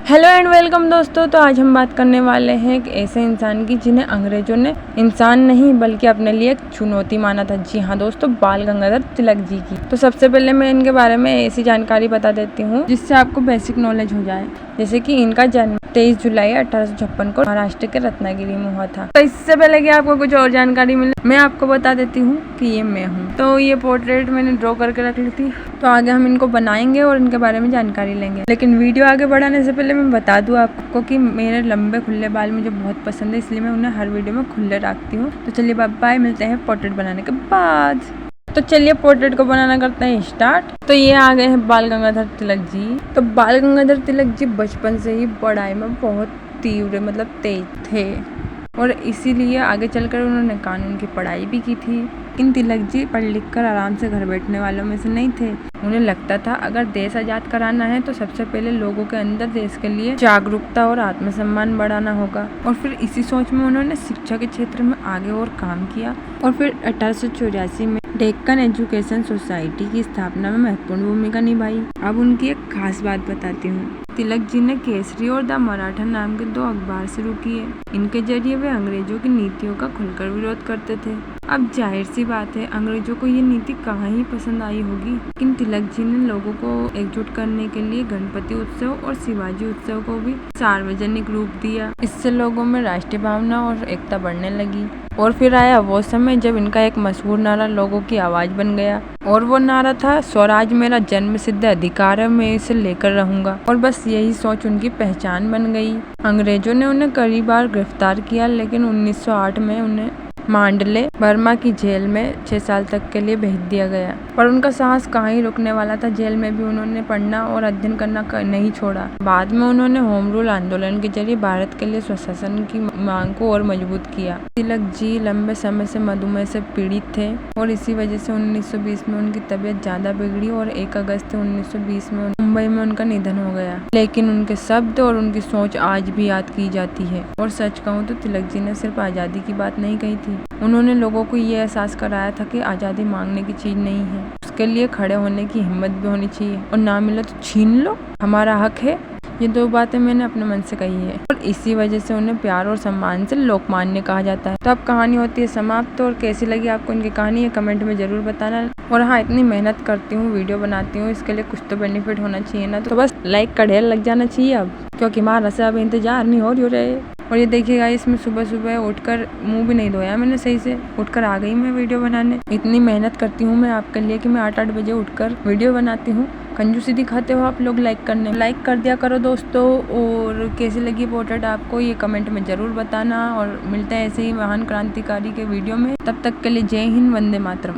Hello and welcome दोस्तों। तो आज हम बात करने वाले हैं एक ऐसे इंसान की जिन्हें अंग्रेजों ने इंसान नहीं बल्कि अपने लिए एक चुनौती माना था। जी हाँ दोस्तों, बाल गंगाधर तिलक जी की। तो सबसे पहले मैं इनके बारे में ऐसी जानकारी बता देती हूँ जिससे आपको बेसिक नॉलेज हो जाए। जैसे कि इनका जन्म 23 जुलाई 1856 को महाराष्ट्र के रत्नागिरी में हुआ था। तो इससे पहले कि आपको कुछ और जानकारी मिले, मैं आपको बता देती हूँ कि ये मैं हूँ। तो ये पोर्ट्रेट मैंने ड्रॉ करके रख ली थी। तो आगे हम इनको बनाएंगे और इनके बारे में जानकारी लेंगे। लेकिन वीडियो आगे बढ़ाने से पहले मैं बता दूं आपको कि मेरे लंबे खुले बाल मुझे बहुत पसंद है, इसलिए मैं उन्हें हर वीडियो में खुले रखती हूँ। तो चलिए बाय, मिलते हैं पोर्ट्रेट बनाने के बाद। तो चलिए पोर्ट्रेट को बनाना करते हैं स्टार्ट। तो ये आ गए हैं बाल गंगाधर तिलक जी। तो बाल गंगाधर तिलक जी बचपन से ही पढ़ाई में बहुत तीव्र तेज थे और इसीलिए आगे चलकर उन्होंने कानून की पढ़ाई भी की थी। इन तिलक जी पढ़ लिख कर आराम से घर बैठने वालों में से नहीं थे। उन्हें लगता था अगर देश आज़ाद कराना है तो सबसे पहले लोगों के अंदर देश के लिए जागरूकता और आत्मसम्मान बढ़ाना होगा। और फिर इसी सोच में उन्होंने शिक्षा के क्षेत्र में आगे और काम किया और फिर 1884 में डेक्कन एजुकेशन सोसाइटी की स्थापना में महत्वपूर्ण भूमिका निभाई। अब उनकी एक खास बात बताती हूँ। तिलक जी ने केसरी और द मराठा नाम के 2 अखबार शुरू किए। इनके जरिए वे अंग्रेजों की नीतियों का खुलकर विरोध करते थे। अब जाहिर सी बात है अंग्रेजों को ये नीति कहाँ ही पसंद आई होगी, लेकिन तिलक जी ने लोगों को एकजुट करने के लिए गणपति उत्सव और शिवाजी उत्सव को भी सार्वजनिक रूप दिया। इससे लोगों में राष्ट्रीय भावना और एकता बढ़ने लगी। और फिर आया वो समय जब इनका एक मशहूर नारा लोगों की आवाज बन गया और वो नारा था, स्वराज मेरा जन्म सिद्ध अधिकार है, मैं इसे लेकर रहूंगा। और बस यही सोच उनकी पहचान बन गई। अंग्रेजों ने उन्हें कई बार गिरफ्तार किया, लेकिन 1908 में उन्हें मांडले बर्मा की जेल में 6 साल तक के लिए भेज दिया गया। पर उनका साहस कहाँ ही रुकने वाला था। जेल में भी उन्होंने पढ़ना और अध्ययन करना नहीं छोड़ा। बाद में उन्होंने होम रूल आंदोलन के जरिए भारत के लिए स्वशासन की मांग को और मजबूत किया। तिलक जी लंबे समय से मधुमेह से पीड़ित थे और इसी वजह से 1920 में उनकी तबीयत ज्यादा बिगड़ी और 1 अगस्त 1920 में मुंबई में उनका निधन हो गया। लेकिन उनके शब्द और उनकी सोच आज भी याद की जाती है। और सच कहूँ तो तिलक जी ने सिर्फ आज़ादी की बात नहीं कही थी, उन्होंने लोगों को ये एहसास कराया था कि आज़ादी मांगने की चीज़ नहीं है, उसके लिए खड़े होने की हिम्मत भी होनी चाहिए और ना मिले तो छीन लो, हमारा हक है। ये 2 बातें मैंने अपने मन से कही है और इसी वजह से उन्हें प्यार और सम्मान से लोकमान्य कहा जाता है। तो अब कहानी होती है समाप्त। और कैसी लगी आपको इनकी कहानी ये कमेंट में ज़रूर बताना। और हाँ, इतनी मेहनत करती हूँ, वीडियो बनाती हूँ, इसके लिए कुछ तो बेनिफिट होना चाहिए ना। तो बस लाइक का ढेर लग जाना चाहिए अब, क्योंकि हमारा से अब इंतजार नहीं हो रहे। और ये देखिएगा, इसमें सुबह सुबह उठकर मुंह भी नहीं धोया मैंने, सही से उठकर आ गई मैं वीडियो बनाने। इतनी मेहनत करती हूँ मैं आपके लिए कि मैं 8-8 बजे उठकर वीडियो बनाती हूँ। कंजूसी दिखाते हो आप लोग लाइक करने, लाइक कर दिया करो दोस्तों। और कैसी लगी पोर्ट्रेट आपको ये कमेंट में ज़रूर बताना। और मिलते हैं ऐसे ही महान क्रांतिकारी के वीडियो में। तब तक के लिए जय हिंद, वंदे मातरम।